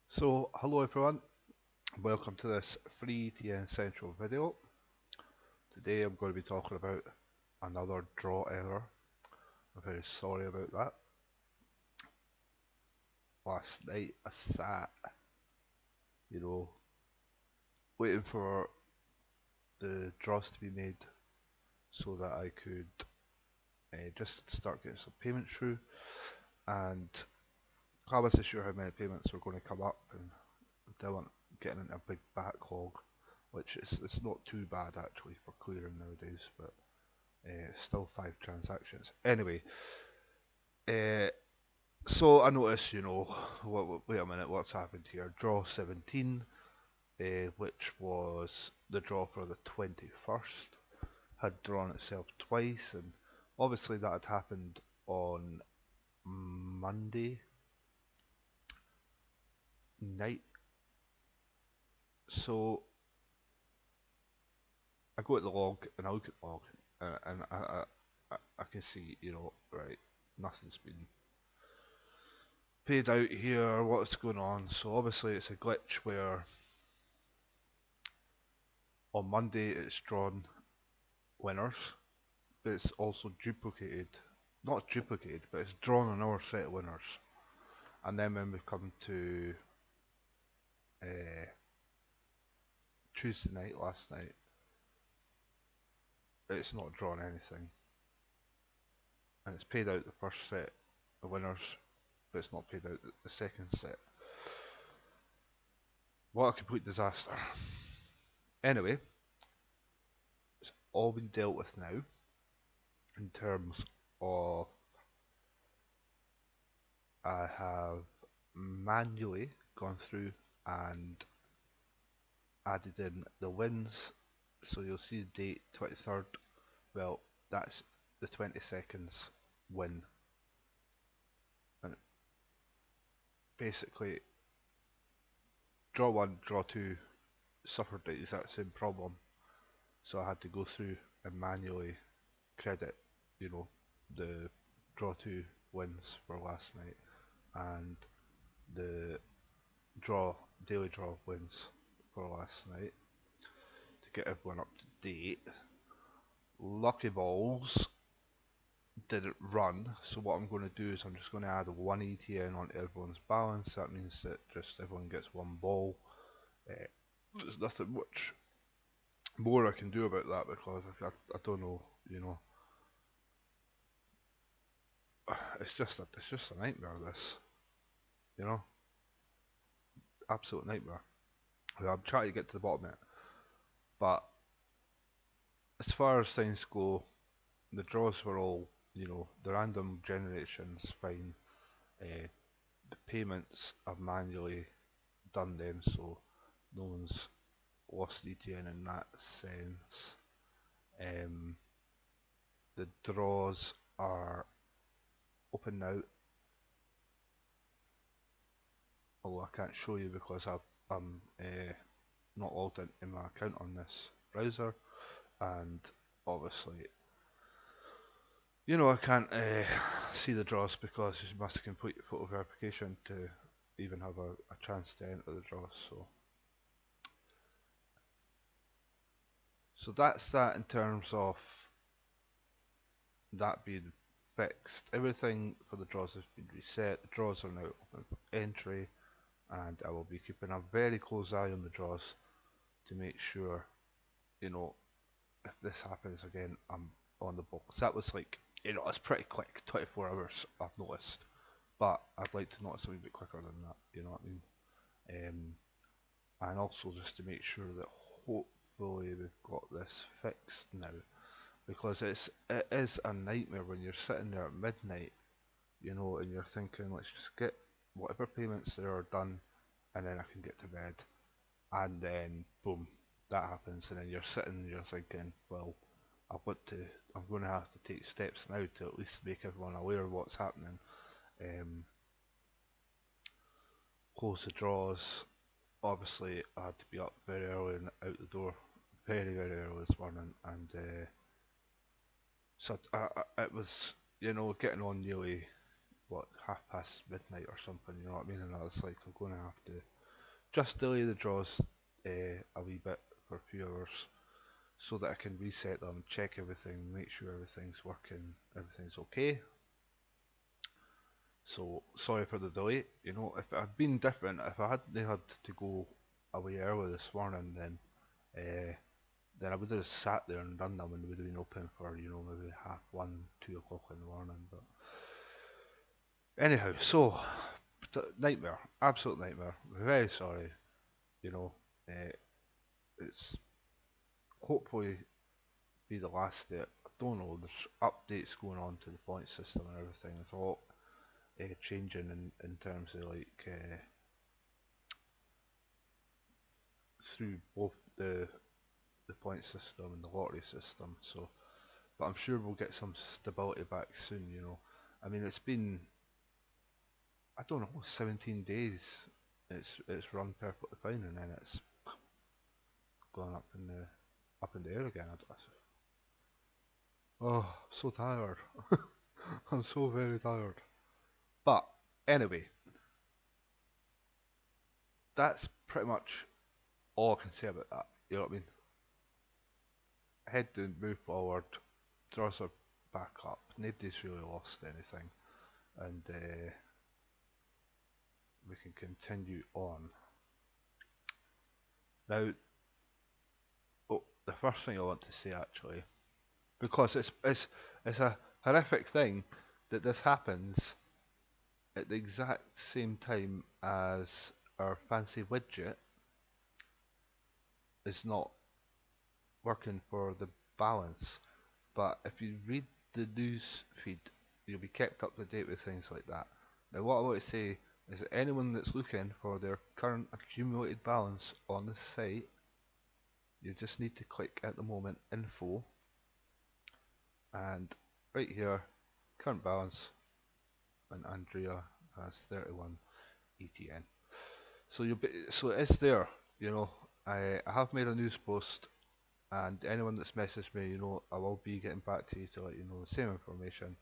So, hello everyone, welcome to this free TN Central video. Today I'm going to be talking about another draw error. I'm very sorry about that. Last night I sat, you know, waiting for the draws to be made so that I could just start getting some payments through, and I wasn't sure how many payments were going to come up, and I wasn't getting into a big backlog, which is it's not too bad actually for clearing nowadays, but still 5 transactions. Anyway, uh, so I noticed, wait a minute, what's happened here? Draw 17, which was the draw for the 21st, had drawn itself twice, and obviously that had happened on Monday night. So I go to the log and I look at the log, and I can see, right, nothing's been paid out here, what's going on. So obviously it's a glitch where on Monday it's drawn winners, but it's also duplicated, not duplicated, but it's drawn another set of winners. And then when we come to uh, Tuesday night, last night, it's not drawn anything. And it's paid out the first set of winners, but it's not paid out the second set. What a complete disaster. Anyway, it's all been dealt with now in terms of I have manually gone through and added in the wins, so you'll see the date 23rd. Well, that's the 22nd's win, and basically draw 1, draw 2 suffered the exact same problem, so I had to go through and manually credit, the draw 2 wins for last night and the daily draw wins for last night to get everyone up to date. Lucky balls didn't run, so what I'm going to do is I'm just going to add one ETN onto everyone's balance. That means that just everyone gets one ball. There's nothing much more I can do about that because I don't know, it's just a nightmare, this, you know, absolute nightmare. I'm trying to get to the bottom of it, but as far as things go, the draws were all, the random generation's fine. The payments I've manually done them, so no one's lost ETN in that sense. The draws are open now, although I can't show you because I'm not logged into my account on this browser, and obviously, I can't see the draws because you must complete photo verification to even have a chance to enter the draws. So that's that in terms of that being fixed. Everything for the draws has been reset. The draws are now open for entry, and I will be keeping a very close eye on the draws to make sure, if this happens again, I'm on the ball. 'Cause that was like, it's pretty quick, 24 hours I've noticed, but I'd like to notice a wee bit quicker than that, you know what I mean? And also just to make sure that hopefully we've got this fixed now, because it is a nightmare when you're sitting there at midnight, and you're thinking, let's just get whatever payments there are done, and then I can get to bed, and then boom, that happens, and then you're sitting and you're thinking, well, I'm going to have to take steps now to at least make everyone aware of what's happening. Close the draws. Obviously, I had to be up very early and out the door very, very early this morning, and so it was, getting on nearly what, half past midnight or something, you know what I mean? And I was like, I'm going to have to just delay the draws a wee bit for a few hours so that I can reset them, check everything, make sure everything's working, everything's okay. So sorry for the delay. You know, if it had been different, if I hadn't had to go away early this morning, then I would have sat there and done them, and they would have been open for maybe half 1, 2 o'clock in the morning. But anyhow, so nightmare, absolute nightmare. Very sorry. You know, uh, it's hopefully be the last step. I don't know. There's updates going on to the point system and everything. It's all changing in terms of like through both the point system and the lottery system. So, but I'm sure we'll get some stability back soon. I mean, it's been, I don't know, 17 days. It's run perfectly fine, and then it's gone up in the air again. Oh, I'm so tired. I'm so very tired. But anyway, that's pretty much all I can say about that. You know what I mean? Head down, move forward, draws are back up. Nobody's really lost anything, and we can continue on. Now, oh, the first thing I want to say actually, because it's a horrific thing that this happens at the exact same time as our fancy widget is not working for the balance. But if you read the news feed, you'll be kept up to date with things like that. Now, what I want to say is that anyone that's looking for their current accumulated balance on the site, you just need to click at the moment info, and right here, current balance, and Andrea has 31 ETN. So it is there. I have made a news post, and anyone that's messaged me, I will be getting back to you to let you know the same information.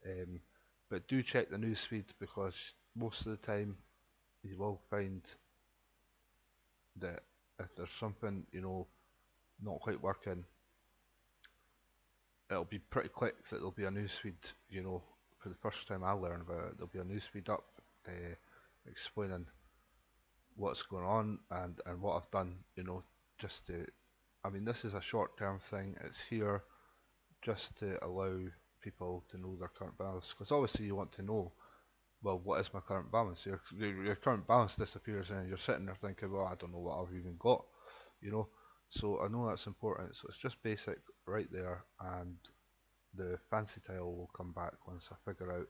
Um, but do check the news feed, because most of the time you will find that if there's something not quite working, it'll be pretty quick that there'll be a news feed. For the first time I learn about it, there'll be a news feed up explaining what's going on and what I've done. Just to, I mean, this is a short-term thing. It's here just to allow people to know their current balance, because obviously you want to know, well, what is my current balance? Your current balance disappears and you're sitting there thinking, well, I don't know what I've even got, you know. So I know that's important. So it's just basic right there, and the fancy tile will come back once I figure out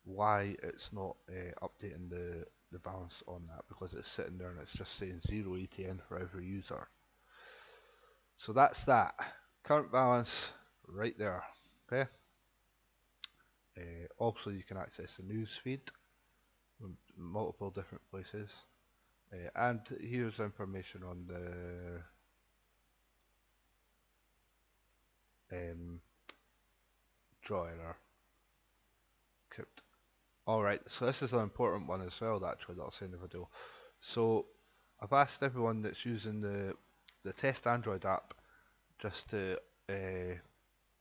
why it's not updating the balance on that, because it's sitting there and it's just saying 0 ETN for every user. So that's that. Current balance right there. Okay. Also, you can access the news feed from multiple different places. And here's information on the draw error crypt. Alright, so this is an important one as well, actually, that I'll say in the video. So I've asked everyone that's using the test Android app just to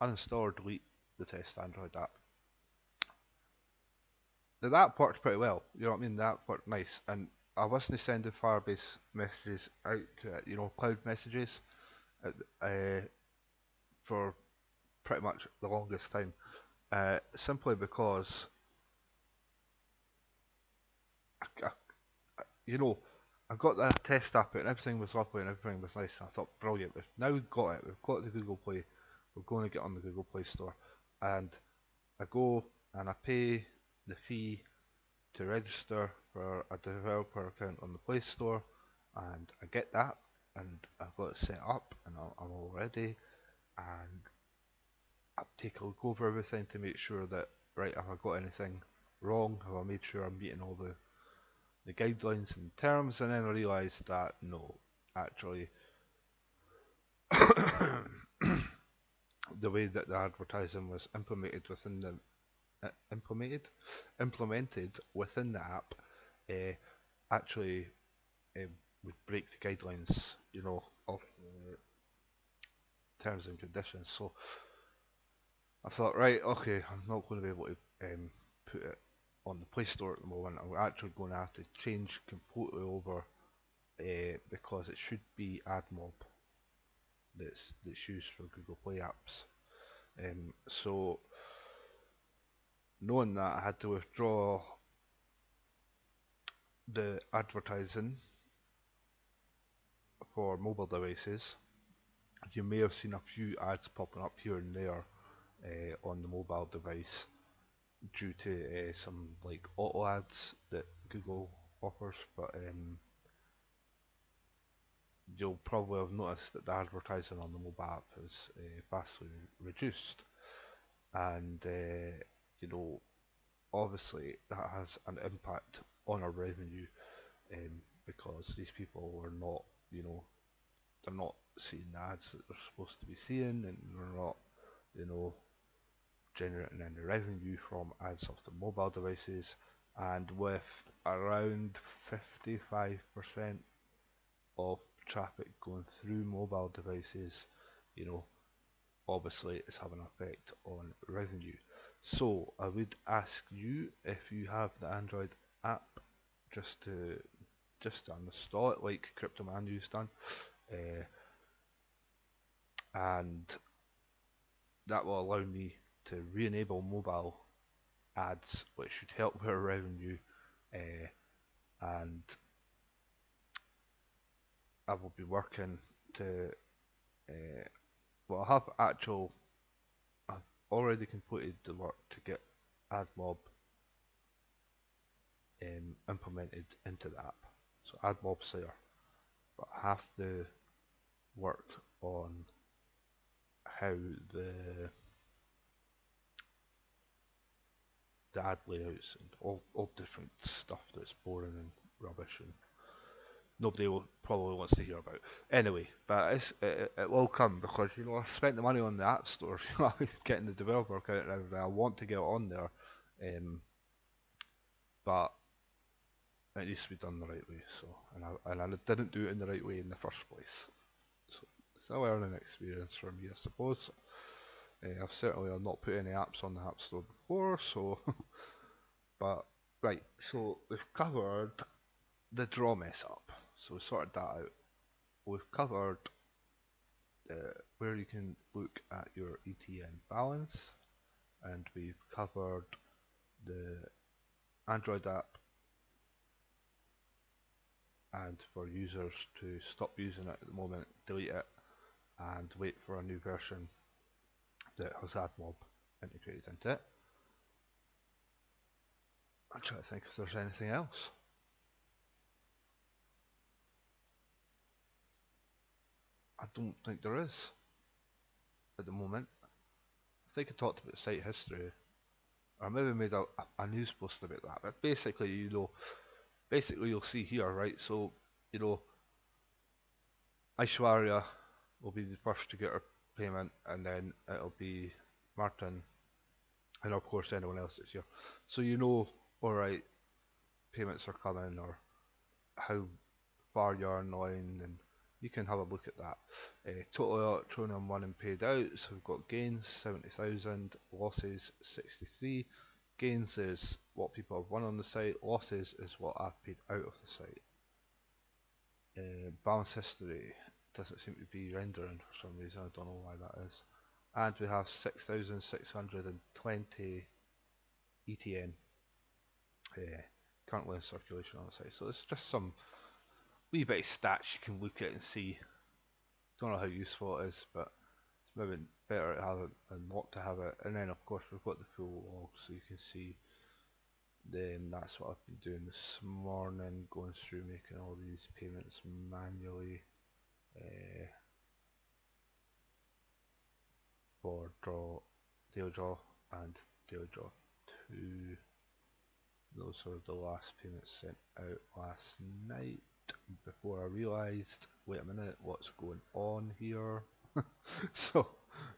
uninstall or delete the test Android app. Now that worked pretty well, you know what I mean? That worked nice, and I wasn't sending Firebase messages out to it, cloud messages, for pretty much the longest time, simply because I, I got that test app and everything was lovely and everything was nice, and I thought, brilliant, we've now got it, we've got the Google Play, we're going to get on the Google Play Store, and I go and I pay the fee to register for a developer account on the Play Store, and I get that, and I've got it set up, and I'm all ready, and I take a look over everything to make sure that, right, have I got anything wrong, have I made sure I'm meeting all the guidelines and terms, and then I realised that no, actually, the way that the advertising was implemented within implemented within the app uh, actually um, would break the guidelines, of the terms and conditions. So I thought, right, okay, I'm not going to be able to put it on the Play Store at the moment. I'm actually going to have to change completely over because it should be AdMob that's used for Google Play apps. So knowing that, I had to withdraw the advertising for mobile devices. You may have seen a few ads popping up here and there on the mobile device due to some like auto ads that Google offers, but you'll probably have noticed that the advertising on the mobile app is vastly reduced, and you know obviously that has an impact on our revenue because these people are not, you know, they're not seeing the ads that they're supposed to be seeing, and they're not, you know, generating any revenue from ads off the mobile devices. And with around 55% of traffic going through mobile devices, you know, obviously it's having an effect on revenue. So I would ask you if you have the Android app just to uninstall it like CryptoManu's done, uh, and that will allow me to re-enable mobile ads, which should help with our revenue, uh, and I will be working to well, I've already completed the work to get AdMob implemented into the app. So AdMob's there, but I have to work on how the ad layouts and all different stuff that's boring and rubbish and nobody will probably wants to hear about. Anyway, but it will come because I spent the money on the app store, getting the developer account and everything. I want to get it on there, but it needs to be done the right way. So, and I didn't do it in the right way in the first place. So it's a learning experience for me, I suppose. I've not put any apps on the App Store before, so but right. So we've covered the draw mess up. So we sorted that out. We've covered where you can look at your ETN balance, and we've covered the Android app, and for users to stop using it at the moment, delete it, and wait for a new version that has AdMob integrated into it. I'm trying to think if there's anything else. I don't think there is at the moment. I think I talked about site history, or maybe made a news post about that. But basically, you'll see here, right? So, you know, Aishwarya will be the first to get her payment, and then it'll be Martin, and of course anyone else that's here. So alright, payments are coming, or how far you're online, and you can have a look at that. Total Electroneum won and paid out, so we've got gains 70,000, losses 63. Gains is what people have won on the site, losses is what I've paid out of the site. Balance history doesn't seem to be rendering for some reason, I don't know why that is. And we have 6,620 ETN currently in circulation on the site. So it's just some wee bit of stats you can look at and see. Don't know how useful it is, but it's maybe better to have it than not to have it. And then of course we've got the full log, so you can see. Then that's what I've been doing this morning, going through making all these payments manually for daily draw and daily draw 2. Those are the last payments sent out last night before I realised, wait a minute, what's going on here? So,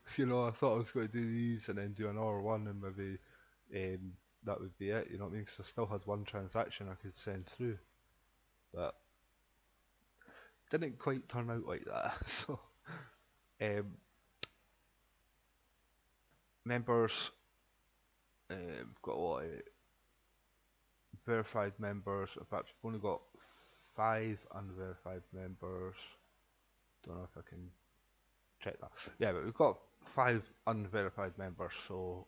I thought I was going to do these and then do another one and maybe that would be it. You know what I mean? 'Cause I still had one transaction I could send through, but didn't quite turn out like that. So um, members, we've got a lot of verified members. In fact, we've only got 5 unverified members. Don't know if I can check that. Yeah, but we've got 5 unverified members, so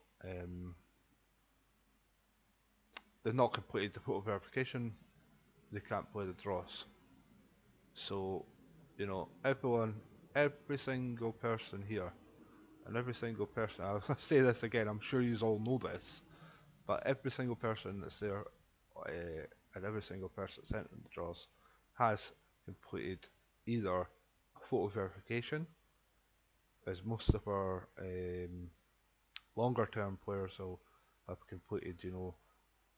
they've not completed the photo verification. They can't play the draws. So, everyone, every single person here, and every single person, I'll say this again, I'm sure you all know this, but every single person that's there, and every single person that's entered the draws, has completed either a photo verification, as most of our longer term players will have completed,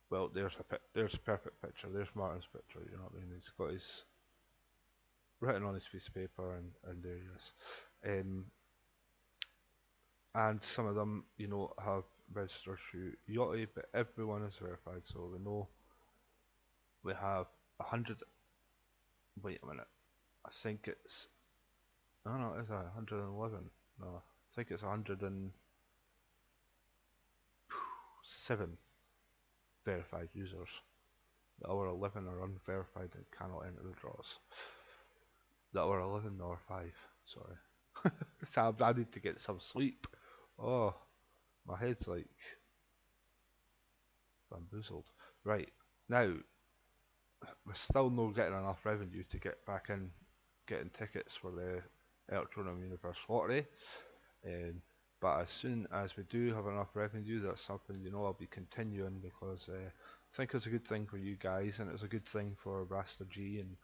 well, there's a perfect picture, there's Martin's picture, you know what I mean? He's got his written on his piece of paper, and there he is. And some of them, have registered through Yachty, but everyone is verified, so we know we have 100. Wait a minute, I think it's. No, no, it's 111. No, I think it's 107 verified users. The other 11 are unverified and cannot enter the draws. The other 11 are 5, sorry. So I need to get some sleep. Oh, my head's like bamboozled. Right, now, we're still not getting enough revenue to get back in getting tickets for the Electroneum Universe Lottery. Um, but as soon as we do have enough revenue, that's something I'll be continuing, because I think it's a good thing for you guys, and it's a good thing for Rasta G, and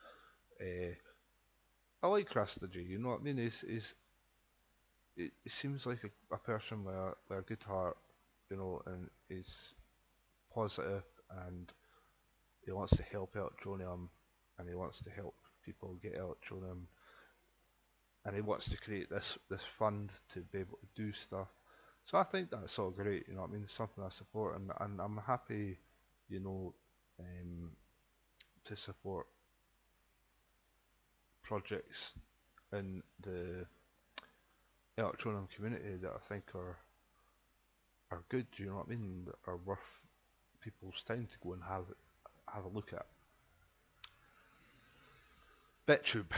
I like Rasta G. You know what I mean? It seems like a person with a good heart, and is positive, and he wants to help Electroneum, and he wants to help people get Electroneum, and he wants to create this fund to be able to do stuff. So I think that's all great, you know what I mean? It's something I support, and I'm happy, you know, um, to support projects in the Electroneum community that I think are good, you know what I mean? That are worth people's time to go and have a look at. BitTube.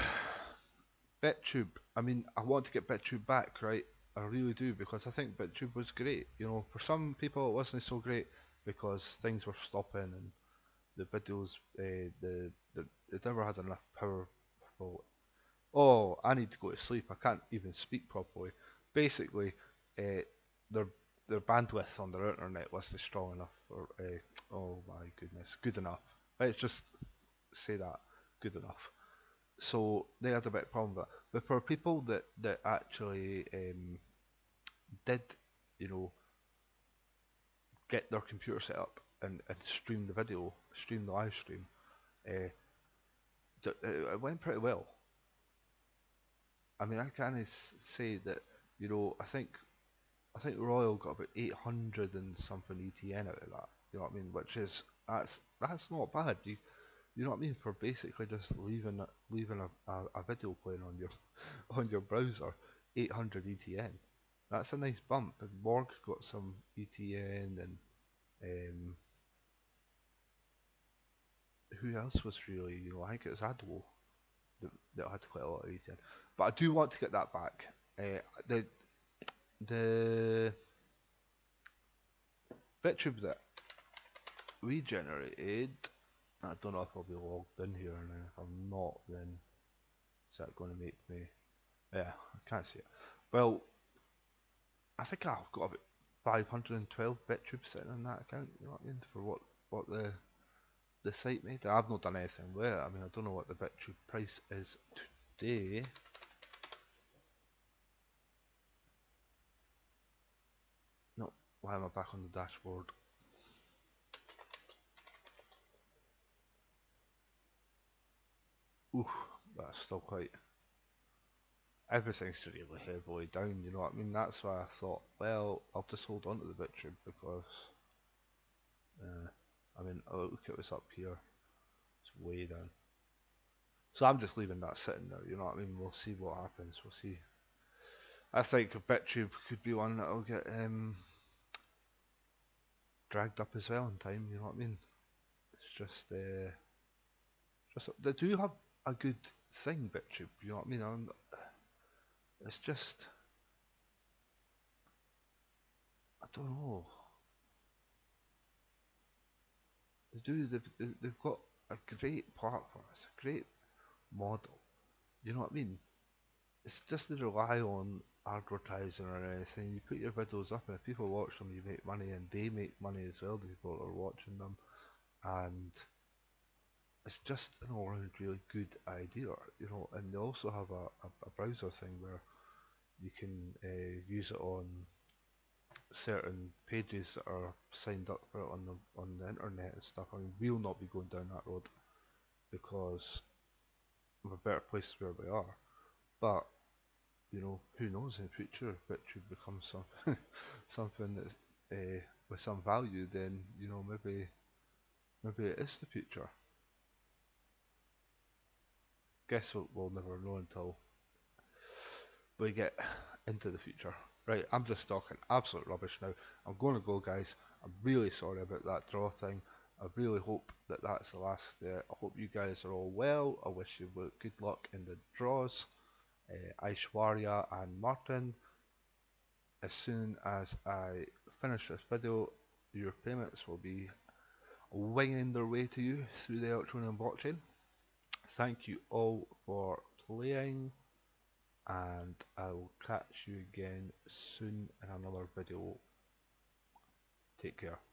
BitTube. I mean, I want to get BitTube back, right? I really do, because I think BitTube was great. For some people it wasn't so great because things were stopping, and the videos, it never had enough powerful. Oh, I need to go to sleep. I can't even speak properly. Basically, uh, their their bandwidth on their internet wasn't strong enough for. Oh my goodness, good enough. Let's just say that, good enough. So they had a bit of problem with that. But for people that actually did, you know, get their computer set up and stream the video, stream the live stream, uh, it went pretty well. I mean, I can't say that, I think Royal got about 800 and something ETN out of that. You know what I mean? Which is that's not bad. You know what I mean, for basically just leaving a video playing on your on your browser, 800 ETN. That's a nice bump. And Morg got some ETN, and um, who else was really, I think it was Adwo that had quite a lot of ETN. But I do want to get that back. The the BitTube that we generated, I don't know if I'll be logged in here, and if I'm not, then is that going to make me? Yeah, I can't see it. Well, I think I've got about 512 BitTube sitting on that account. You know what I mean? For what the site made. I've not done anything with it. I mean, I don't know what the BitTube price is today. No, why am I back on the dashboard? Ooh, that's still quite. Everything's really heavily down. You know what I mean? That's why I thought, well, I'll just hold on to the BitTube, because Uh, I mean, look at what's up here. It's way down. So I'm just leaving that sitting there. You know what I mean? We'll see what happens. We'll see. I think BitTube could be one that'll get dragged up as well in time. You know what I mean? It's just they do have a good thing, BitTube. You know what I mean? It's just I don't know. They've got a great platform. It's a great model. You know what I mean? It's just they rely on advertising or anything. You put your videos up, and if people watch them, you make money, and they make money as well. The people that are watching them, and it's just an all-round really good idea, you know. And they also have a browser thing where you can use it on certain pages that are signed up for it on the internet and stuff. I mean, we'll not be going down that road because we're better places where we are. But you know, who knows in the future if BitTube becomes something that's with some value, then you know maybe it is the future. Guess we'll never know until we get into the future. Right, I'm just talking absolute rubbish now. I'm going to go, guys. I'm really sorry about that draw thing. I really hope that that's the last. I hope you guys are all well. I wish you good luck in the draws. Aishwarya and Martin. As soon as I finish this video, your payments will be winging their way to you through the Electroneum blockchain. Thank you all for playing, and I will catch you again soon in another video. Take care.